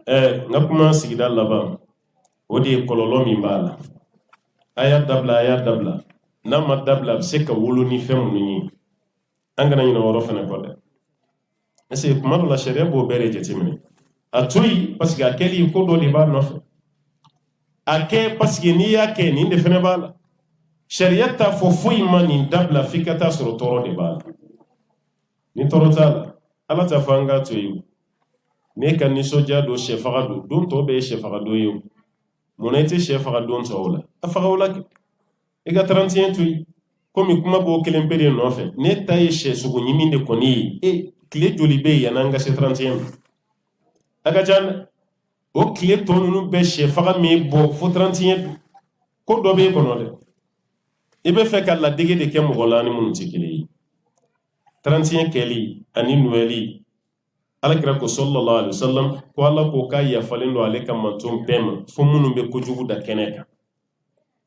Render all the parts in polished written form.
nga kuma sigida laban o de ye kɔlɔlɔ min b'a la a y'a dabila n'a ma dabila a bɛ se ka wolo ni fɛn minnu ye an kana ɲinɛ o yɔrɔ fɛnɛ kɔ dɛ est ce que kuma dɔ la sariya b'o bɛɛ de jateminɛ a to yen parce que a kɛli ko dɔ de b'a nɔfɛ a kɛ parce que n'i y'a kɛ nin de fɛnɛ b'a la sariya t'a fɔ foyi ma nin dabila f'i ka taa sɔrɔ tɔɔrɔ de b'a la ni tɔɔrɔ t'a la ala t'a fɔ an k'a to yen ne ka nisɔndiya don sɛfaga don tɔw bɛɛ ye sɛfaga don ye munna i tɛ sɛ faga don tɔw la a faga o la kɛ i ka 31 to yen komi kuma b'o kelen pe de nɔfɛ ne ta ye sɛ sogo ɲimi de kɔni ye tile joli bɛ yen yan'an ka se 31 a ka ca dɛ o tile tɔ ninnu bɛɛ sɛ faga min bɔ fo 31 ko dɔ b'e kɔnɔ dɛ i bɛ fɛ ka ladege de kɛ mɔgɔ la ni minnu tɛ kelen ye 31 kɛli ani nuwɛli alakira ko sallallahu alaihi wasallam ko ala ko k'a yafalen don ale ka manton bɛɛ ma fo minnu bɛ kojugu da kɛnɛ kan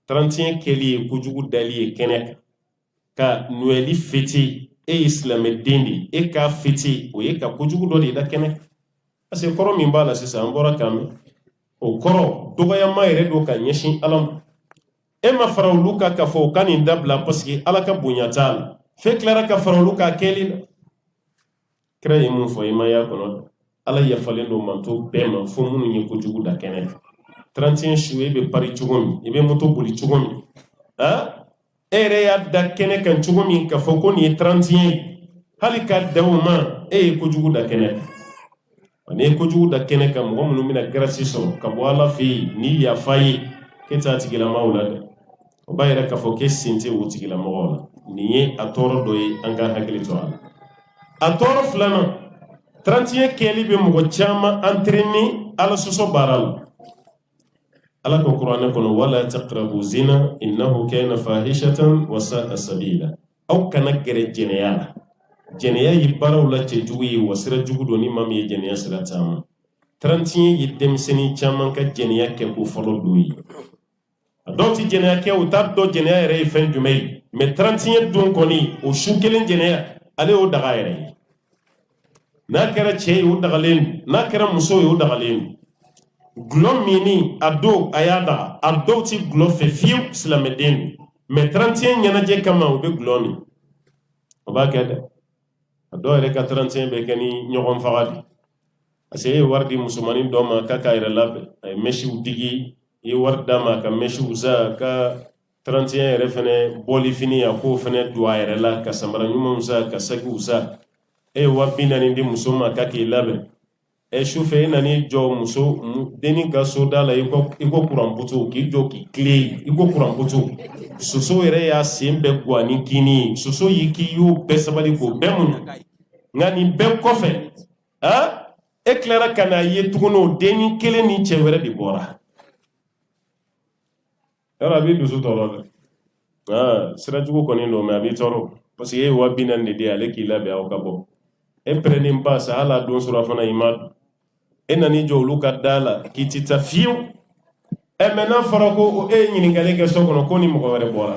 31 kɛli ye kojugu dali ye kɛnɛ kan ka nuwɛli fêter e ye silamɛden de ye e k'a fêter o ye ka kojugu dɔ de da kɛnɛ kan parce que kɔrɔ min b'a la sisan an bɔra k'a mɛn o kɔrɔ dɔgɔyama yɛrɛ don ka ɲɛsin ala ma e ma fara olu kan k'a fɔ o ka nin dabila parce que ala ka bonya t'a la f'e tilara ka fara olu kan kɛli la kira ye mun fɔ i ma y'a kɔnɔ ala yafalen don manto bɛɛ ma fo minnu ye kojugu da kɛnɛ kan 31 su e bɛ pari cogo min i bɛ moto boli cogo min e yɛrɛ y'a da kɛnɛ kan cogo min k'a fɔ ko nin ye 31 ye hali k'a da o ma e ye kojugu da kɛnɛ kan n'i ye kojugu da kɛnɛ kan mɔgɔ minnu bɛna grâce sɔrɔ ka bɔ ala fɛ yen ni yafa ye k'e t'a tigilamɔgɔw la dɛ o b'a yɛrɛ k'a fɔ k'e sen tɛ o tigilamɔgɔw la nin ye a tɔɔrɔ dɔ ye an ka hakili to a la a tɔɔrɔ filanan 31 kɛli bɛ mɔgɔ caman entraîner ala sɔsɔ baara la ala ko kuranɛ kɔnɔ wala taqrabu zina innahu kana fahishatan wa sa'a sabila aw kana gɛrɛ jɛnɛya la jɛnɛya ye baaraw la cɛjugu ye wa sira jugu don ni maa min ye jɛnɛya sira taama 31 ye denmisɛnnin caman ka jɛnɛya kɛ ko fɔlɔ don ye a dɔw tɛ jɛnɛya kɛ u t'a dɔn jɛnɛya yɛrɛ ye fɛn jumɛn ye mais 31 don kɔni o su kelen jɛnɛya ale y'o daga yɛrɛ ye n'a kɛra cɛ ye o dagalen n'a kɛra muso ye o dagalen gulɔ minni a don a y'a daga a dɔw tɛ gulɔ fɛ fiyewu silamɛden mais 31 ɲɛnajɛ kama u bɛ gulɔ min o b'a kɛ dɛ a dɔw yɛrɛ ka 31 bɛ kɛ ni ɲɔgɔn faga de parce que e ye wari di musomanin dɔ ma k'a k'a yɛrɛ labɛn a ye mɛsiw digi i ye wari d'a ma ka mɛsiw san ka 31 yɛrɛ fɛnɛ bɔli fini a k'o fɛnɛ don a yɛrɛ la ka samara ɲumanw san ka sakiw san e ye wari 40 di muso ma k'a k'i labɛn sufɛ e nan'i jɔ muso denni ka so da la i ko kuranputu k'i jɔ k'i tile i ko kuranputu soso yɛrɛ y'a sen bɛɛ guwa ni kini ye soso y'i k'i y'o bɛɛ sabali k'o bɛɛ mun nka nin bɛɛ kɔfɛ e tilara ka n'a ye tuguni o denni kelen ni cɛ wɛrɛ de bɔra yɔrɔ a b'i dusu tɔɔrɔ dɛ sira jugu kɔni don mais a b'i tɔɔrɔ parce que e ye wa 40 de di ale k'i labɛn aw ka bɔ e pɛrɛnnen ba sa hali a don sɔrɔ fana i ma dun e nan'i jɔ olu ka da la k'i ti taa fiyewu mais n'a fɔra ko e ye ɲininkali kɛ so kɔnɔ ko ni mɔgɔ wɛrɛ bɔra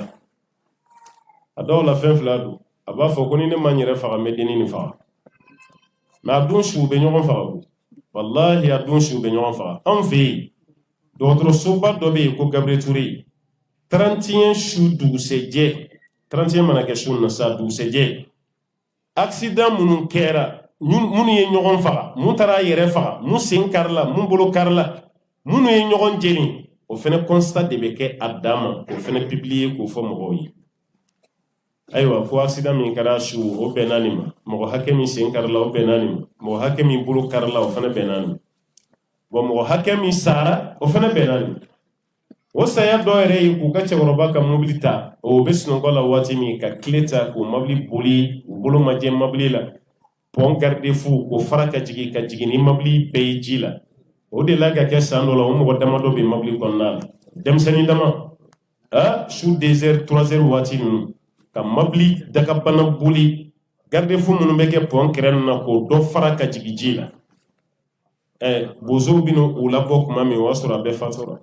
a dɔw la fɛn fila don a b'a fɔ ko ni ne ma n yɛrɛ faga n bɛ denni nin faga mais a don su u bɛ ɲɔgɔn faga walahi a don su u bɛ ɲɔgɔn faga anw fɛ yen dɔgɔtɔrɔsoba dɔ bɛ yen ko Gabriel Touré 31 su dugusɛjɛ 31 mana kɛ su na sa dugusɛjɛ accident minnu kɛra minnu ye ɲɔgɔn faga mun taara a yɛrɛ faga mun sen karila mun bolo karila minnu ye ɲɔgɔn jeni o fɛnɛ constat de bɛ kɛ a dan ma k'o fɛnɛ publier k'o fɔ mɔgɔw ye ayiwa ko accident min kɛra su o bɛnna nin ma mɔgɔ hakɛ min sen karila o bɛnna nin ma mɔgɔ hakɛ min bolo karila o fɛnɛ bɛnna nin ma bon mɔgɔ hakɛ min sara o fɛnɛ bɛnna nin ma o saya dɔ yɛrɛ ye k'u ka cɛkɔrɔba ka mobili ta o bɛ sunɔgɔ la waati min ka tile ta k'o mobili boli u bolo ma jɛ mobili la pont garde-fou k'o fara ka jigin ni mobili bɛɛ ye ji la o de la ka kɛ san dɔ la o mɔgɔ damadɔ bɛ mobili kɔnɔna la denmisɛnnin dama su 2 heures 3 heures waati ninnu ka mobili dagabana boli garde-fou minnu bɛ kɛ pont kɛrɛ ninnu na k'o dɔ fara ka jigin ji la bozow bɛ n'u labɔ tuma min o y'a sɔrɔ a bɛɛ fatura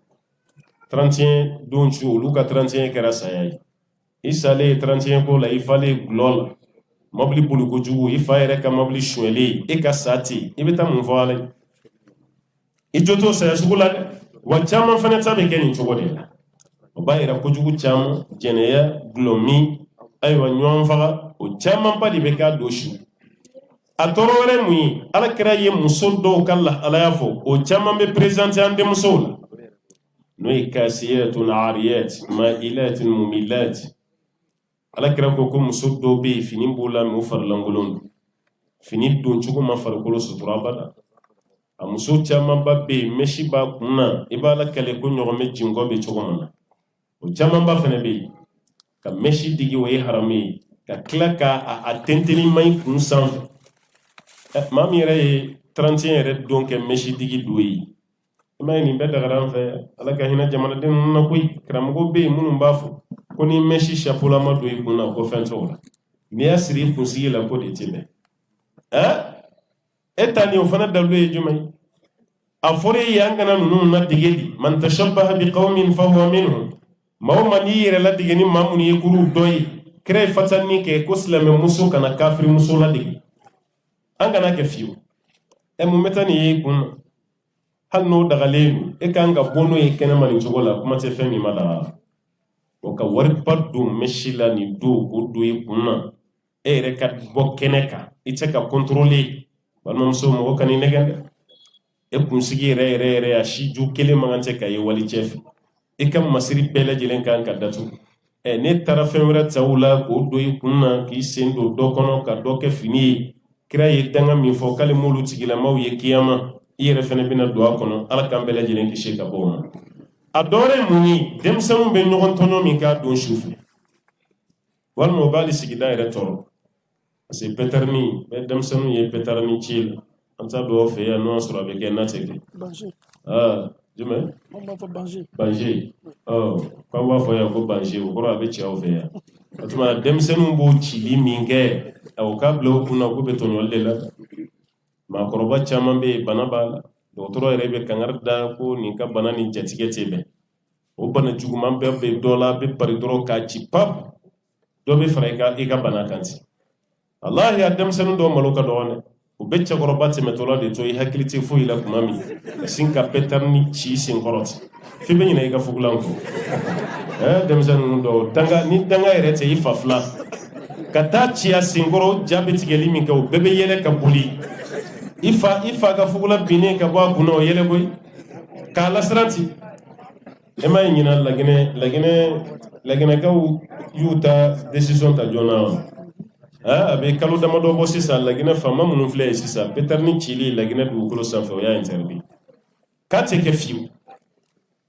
31 don su olu ka 31 kɛra saya ye i salen 31 ko la i falen gulɔ la mobili boli kojugu i fa yɛrɛ ka mobili suɲɛlen e ka sa ten i bɛ taa mun fɔ ala ye i joto saya sugu la dɛ wa caman fana ta bɛ kɛ nin cogo de la o b'a yira kojugu caman jɛnɛya gulɔmi ayiwa ɲɔgɔn faga o caman ba de bɛ k'a don su a tɔɔrɔ wɛrɛ mun ye alakira ye muso dɔw ka lahalaya fɔ o caman bɛ présenter an denmusow la n'o ye kasiyatun ariyat ma'ilatun mumilat alakira ko muso dɔw bɛ yen fini b'o la mɛ u farilankolon don fini don cogo ma farikolo sutura abada a muso caman ba bɛ yen mɛsi b'a kun na i b'a lakale ko ɲɔgɔnmɛ jinkɔ bɛ cogo min na o caman ba fana bɛ yen ka mɛsi digi o ye haramu ye ka tila ka a tɛntɛnni ma i kun sanfɛ maa min yɛrɛ ye 31 yɛrɛ don kɛ mɛsi digi don ye i ma ye nin bɛɛ dagara an fɛ ala ka hinɛ jamanaden ninnu na koyi karamɔgɔ bɛ yen minnu b'a fɔ ko ni mɛsi sapolama don i kun na ko fɛn t'o la n'i y'a siri i kunsigi la ko de tɛ bɛn e ta ni o fana dalu ye jumɛn ye a fɔra ye an kana ninnu ladege di man tashabbaha bi qawmin fahuwa minhum maa o maa n'i yɛrɛ ladege ni maa minnu ye kuruw dɔ ye kira ye fatani kɛ ko silamɛ muso kana kafiri muso ladege an kana kɛ fiyewu mun bɛ taa nin ye i kun na hali n'o dagalen don e kan ka bɔ n'o ye kɛnɛma nin cogo la kuma tɛ fɛn min ma daga o ka wariba don mɛsi la nin don k'o don i kun na e yɛrɛ ka bɔ kɛnɛ kan i tɛ ka contrôler balimamuso mɔgɔ ka nin nɛgɛn dɛ e kunsigi yɛrɛ a si ju kelen man tɛ ka ye wali cɛ fɛ i ka masiri bɛɛ lajɛlen kan ka datugu ne taara fɛn wɛrɛ ta o la k'o don i kun na k'i sen don dɔ kɔnɔ ka dɔ kɛ fini ye kira ye danga min fɔ k'ale m'olu tigilamaw ye kiyama i yɛrɛ fɛnɛ bɛna don a kɔnɔ ala k'an bɛɛ lajɛlen kisi ka bɔ o ma a dɔ wɛrɛ ye mun ye denmisɛnninw bɛ ɲɔgɔn tɔɲɔ min k'a don su fɛ walima o b'ale sigida yɛrɛ tɔɔrɔ parce que pɛtɛrɛni denmisɛnninw ye pɛtɛrɛni ci la an t'a dɔn aw fɛ yan n'o y'a sɔrɔ a bɛ kɛ n'a tɛ kɛ jumɛn banje k'aw b'a fɔ yan ko banje o kɔrɔ a bɛ cɛ aw fɛ yan o tuma denmisɛnninw b'o cili min kɛ o k'a bila o kunna k'u bɛ tɔɲɔli de la maakɔrɔba caman bɛ yen bana b'a la dɔgɔtɔrɔ yɛrɛ bɛ kangari da ko nin ka bana ni jatigɛ tɛ bɛn o bana juguman bɛɛ bɛ dɔ la a bɛ pari dɔrɔn k'a ci pap dɔ bɛ fara i ka bana kan ten walahi a denmisɛnnin dɔw malo ka dɔgɔn dɛ o bɛ cɛkɔrɔba tɛmɛtɔla de to i hakili tɛ foyi la tuma min ka sin ka pɛtɛrɛni ci sen kɔrɔ ten f'i bɛ ɲinɛ i ka fugulan kɔ denmisɛnnin dɔw ni danga yɛrɛ tɛ i fa fila ka taa ci a sen kɔrɔ jaabi tigɛli min kɛ o bɛɛ bɛ yɛlɛ ka boli i fa ka fugula binnen ka bɔ a kunna o yɛlɛ koyi k'a lasiranti e ma ye ɲina laginɛkaw y'u ta décision ta joona wa a bɛ kalo damadɔ bɔ sisan laginɛ faama minnu filɛ ye sisan pɛtɛrɛni cili laginɛ dugukolo sanfɛ o y'a interdit k'a tɛ kɛ fiyewu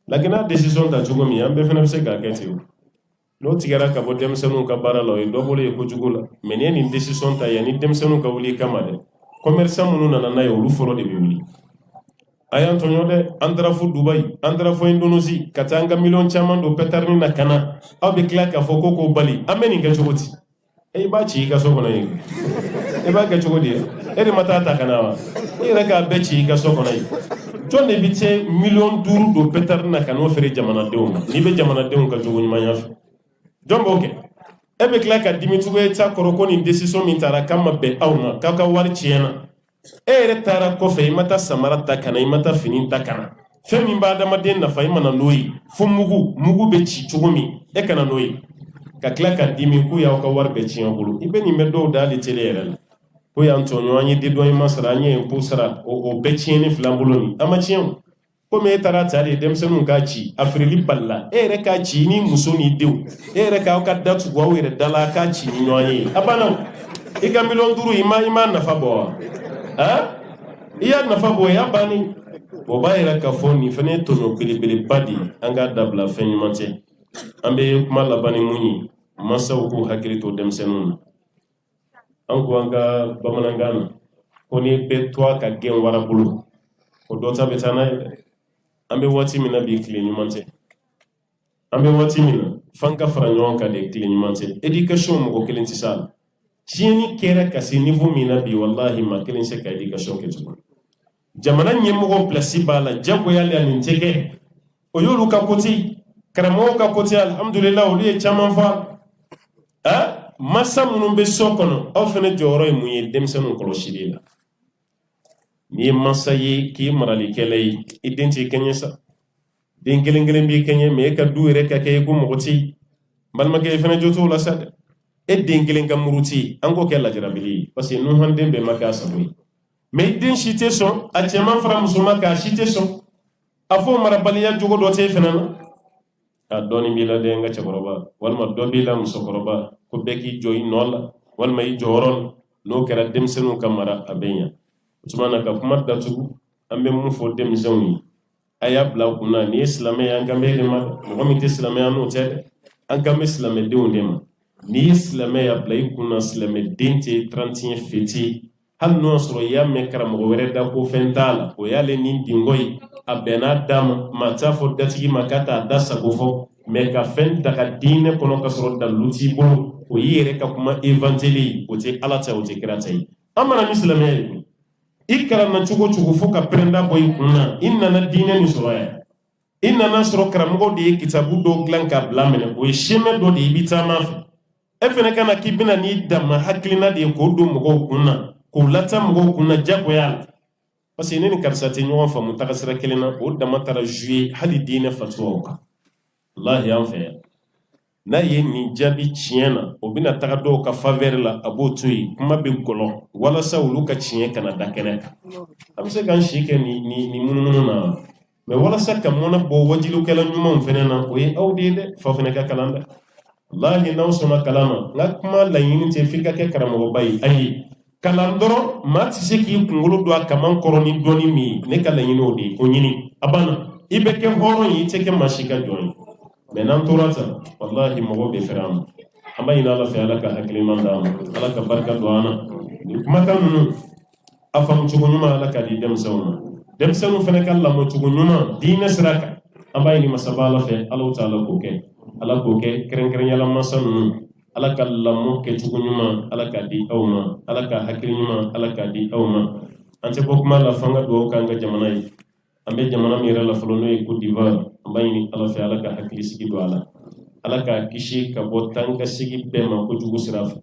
laginɛ décision ta cogo min an bɛɛ fana bɛ se k'a kɛ ten n'o tigɛra ka bɔ denmisɛnninw ka baara la o ye dɔ bolo ye kojugu la mais n'i ye nin décision ta yanni denmisɛnninw ka wuli i kama dɛ commerçant minnu nana n'a ye olu fɔlɔ de bɛ wuli a y'an tɔɲɔ dɛ an taara fo Dubaï an taara fo Indonésie ka taa an ka miliyɔn caman don pɛtɛrɛni na ka na aw bɛ tila k'a fɔ ko k'o bali an bɛ nin kɛ cogo di i b'a ci i ka so kɔnɔ yen i b'a kɛ cogo di e de ma taa ta ka na wa i yɛrɛ k'a bɛɛ ci i ka so kɔnɔ yen jɔn de bɛ cɛ miliyɔn 5 don pɛtɛrɛni na ka n'o feere jamanadenw ma n'i bɛ jamanadenw ka jogo ɲumanya fɛ jɔn b'o kɛ e bɛ tila ka dimi cogo ye t'a kɔrɔ ko nin décision min taara k'a ma bɛn aw ma k'aw ka wari tiɲɛna e yɛrɛ taara kɔfɛ i ma taa samara ta ka na i ma taa fini ta ka na fɛn min b'a adamaden nafa i mana n'o ye fo mugu bɛ ci cogo min e kana n'o ye ka tila ka dimi k'u y'aw ka wari bɛɛ tiɲɛ bolo i bɛ nin bɛ dɔw da hali tele yɛrɛ la ko y'an tɔɲɔ an ye dédouanement sara an ye impôt sara o bɛɛ tiɲɛni fila bolo nin an ma tiɲɛ komi e taara ta de denmisɛnninw k'a ci a feereli balila e yɛrɛ k'a ci ni muso ni denw e yɛrɛ k'aw ka datugu aw yɛrɛ da la k'a ci ni ɲɔgɔn ye a banna i ka miliyɔn 5 i ma nafa bɔ wa i y'a nafa bɔ i y'a banni o b'a yɛrɛ k'a fɔ nin fana ye tɔɲɔ belebeleba de ye an k'a dabila fɛn ɲuman tɛ an bɛ kuma laban ni mun ye mansaw k'u hakili to denmisɛnninw na an ko an ka bamanankan na ko ni bɛɛ to a ka gɛn wara bolo ko dɔ ta bɛ taa n'a ye dɛ an bɛ waati min na bi tile ɲuman tɛ an bɛ waati min na f'an ka fara ɲɔgɔn kan de tile ɲuman tɛ éducation mɔgɔ kelen tɛ s'a la tiɲɛni kɛra ka se niveau min na bi wallahi maa kelen se ka éducation kɛ tuguni jamana ɲɛmɔgɔ place b'a la jagoya la nin tɛ kɛ o y'olu ka côté karamɔgɔw ka côté alhamdulillah olu ye caman fɔ masa minnu bɛ so kɔnɔ aw fana jɔyɔrɔ ye mun ye denmisɛnninw kɔlɔsili la ni mansa ye k'i marali kɛlɛ ye i den t'i kɛɲɛ sa den kelen kelen b'i kɛɲɛ mais e ka du yɛrɛ ka kɛ ko mɔgɔ tɛ balimakɛ fana jo t'o la sa dɛ e den kelen ka muruti an k'o kɛ lajarabili ye parce que Nuhun den bɛɛ ma kɛ a sago ye mais i den si tɛ sɔn a cɛman fara musoman kan a si tɛ sɔn a fɔ marabaliya jogo dɔ tɛ fana na a dɔɔni b'i la dɛ n ka cɛkɔrɔba walima dɔ b'i la musokɔrɔba ko bɛɛ k'i jɔ i nɔ la walima i jɔyɔrɔ la n'o kɛra denmisɛnninw ka mara a bɛ ɲɛ o tuma na ka kuma datugu an bɛ mun fɔ denmisɛnw ye a y'a bila kunna ni ye silamɛ ye an kan bɛ de ma mɔgɔ min tɛ silamɛya n'o tɛ dɛ an kan bɛ silamɛdenw de ma n'i ye silamɛ y'a bila i kunna silamɛden tɛ 31 fêté hali n'o y'a sɔrɔ i y'a mɛn karamɔgɔ wɛrɛ da ko fɛn t'a la o y'ale ni dingo ye a bɛnna d'a ma maa t'a fɔ datigi ma k'a t'a da sago fɔ mais ka fɛn ta ka diinɛ kɔnɔ ka sɔrɔ dalilu t'i bolo o y'i yɛrɛ ka kuma évangile ye o tɛ ala ta o tɛ kira ta ye an mana ni silamɛya ye i kalanna cogo cogo fo ka pɛrɛnda bɔ i kunna i nana diinɛ nin sɔrɔ yan i nana sɔrɔ karamɔgɔ de ye kitabu dɔw dilan k'a bila minɛ o ye chemin dɔ de ye i bi taama fɛ e fɛnɛ kana k'i bɛna n'i dama hakilina de ye k'o don mɔgɔw kunna k'o lata mɔgɔw kunna jagoya la parce que ne ni karisa tɛ ɲɔgɔn faamu tagasira kelen na o dama taara jouer hali diinɛ fatuwaw kan wallahi an fɛ yan n'a ye nin jaabi tiɲɛ na o bɛna taga dɔw ka faveur la a b'o to yen kuma bɛ gɔlɔ walasa olu ka tiɲɛ kana da kɛnɛ kan an bɛ se k'an si kɛ nin munumunu na mais walasa ka mɔnɛ bɔ wajilikɛla ɲumanw fɛnɛ na o ye aw de ye dɛ fa fɛnɛ ka kalan dɛ wallahi n'aw sɔnna kalan ma n ka kuma laɲini tɛ f'i ka kɛ karamɔgɔba ye ayi kalan dɔrɔn maa tɛ se k'i kunkolo don a kaman kɔrɔ ni dɔnni min ye ne ka laɲini o de ye o ɲini a banna i bɛ kɛ hɔrɔn ye i tɛ kɛ maa si ka jɔn ye mais n'an tora tan wallahi mɔgɔw bɛ fɛrɛ an ma an b'a ɲini ala fɛ ala ka hakiliman d'an ma ala ka barika don an na nin kumakan ninnu a faamu cogo ɲuman ala ka di denmisɛnw ma denmisɛnninw fana ka lamɔ cogo ɲuman diinɛ sira kan an b'a ɲini masaba ala fɛ ala ta ala k'o kɛ ala k'o kɛ kɛrɛnkɛrɛnyala masa ninnu ala ka lamɔ kɛcogo ɲuman ala k'a di aw ma ala ka hakili ɲuman ala k'a di aw ma an tɛ bɔ kuma la f'an ka dugawu k'an ka jamana ye an bɛ jamana min yɛrɛ la fɔlɔ n'o ye Côte d'Ivoire an b'a ɲini ala fɛ ala ka hakili sigi don a la ala k'a kisi ka bɔ tan ka sigi bɛɛ ma kojugu sira fɛ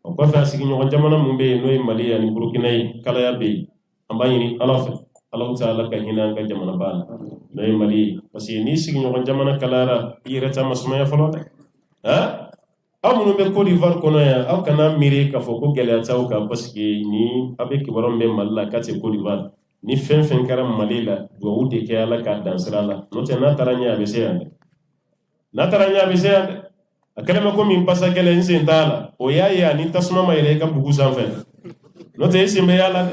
o kɔfɛ a sigiɲɔgɔn jamana min bɛ yen n'o ye Mali ani Burukina ye kalaya bɛ yen an b'a ɲini ala fɛ ala ta ala ka hinɛ an ka jamana ba la n'o ye Mali ye parce que n'i sigiɲɔgɔn jamana kalayara i yɛrɛ ta ma sumaya fɔlɔ dɛ aw minnu bɛ Côte d'Ivoire kɔnɔ yan aw kana miiri k'a fɔ ko gɛlɛya t'aw kan parce que ni aw bɛ kibaruya min bɛ Mali la k'a tɛ Côte d'Ivoire ni fɛn fɛn kɛra Mali la dugawu de kɛ ala k'a dan sira la n'o tɛ n'a taara ɲɛ a bɛ se yan dɛ n'a taara ɲɛ a bɛ se yan dɛ a kɛlen bɛ komi pasa kɛlɛ n sen t'a la o y'a ye ani tasuma ma yɛlɛ i ka bugu sanfɛ n'o tɛ i sen bɛ y'a la dɛ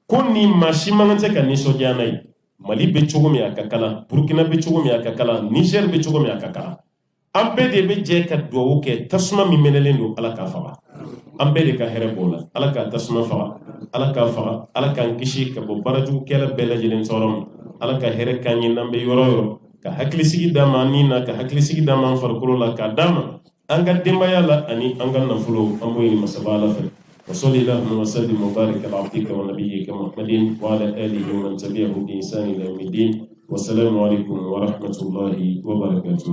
ko ni maa si man kan tɛ ka nisɔndiya n'a ye Mali bɛ cogo min a ka kalan Burukina bɛ cogo min a ka kalan Niger bɛ cogo min a ka kalan an bɛɛ de bɛ jɛ ka dugawu kɛ tasuma min mɛnɛlen don ala k'a faga an bɛɛ de ka hɛrɛ b'o la ala k'a tasuma faga ala k'a faga ala k'an kisi ka bɔ baarajugukɛla bɛɛ lajɛlen tɔɔrɔ ma ala ka hɛrɛ k'an ye n'an bɛ yɔrɔ yɔrɔ ka hakilisigi d'an ma ni na ka hakilisigi d'an ma an farikolo la k'a d'an ma an ka denbaya la ani an ka nafolo an b'o ɲini masaba ala fɛ وصلي اللهم وسلم وبارك على عبدك ونبيك محمد وعلى اله ومن تبعه بإحسان الى يوم الدين والسلام عليكم ورحمه الله وبركاته.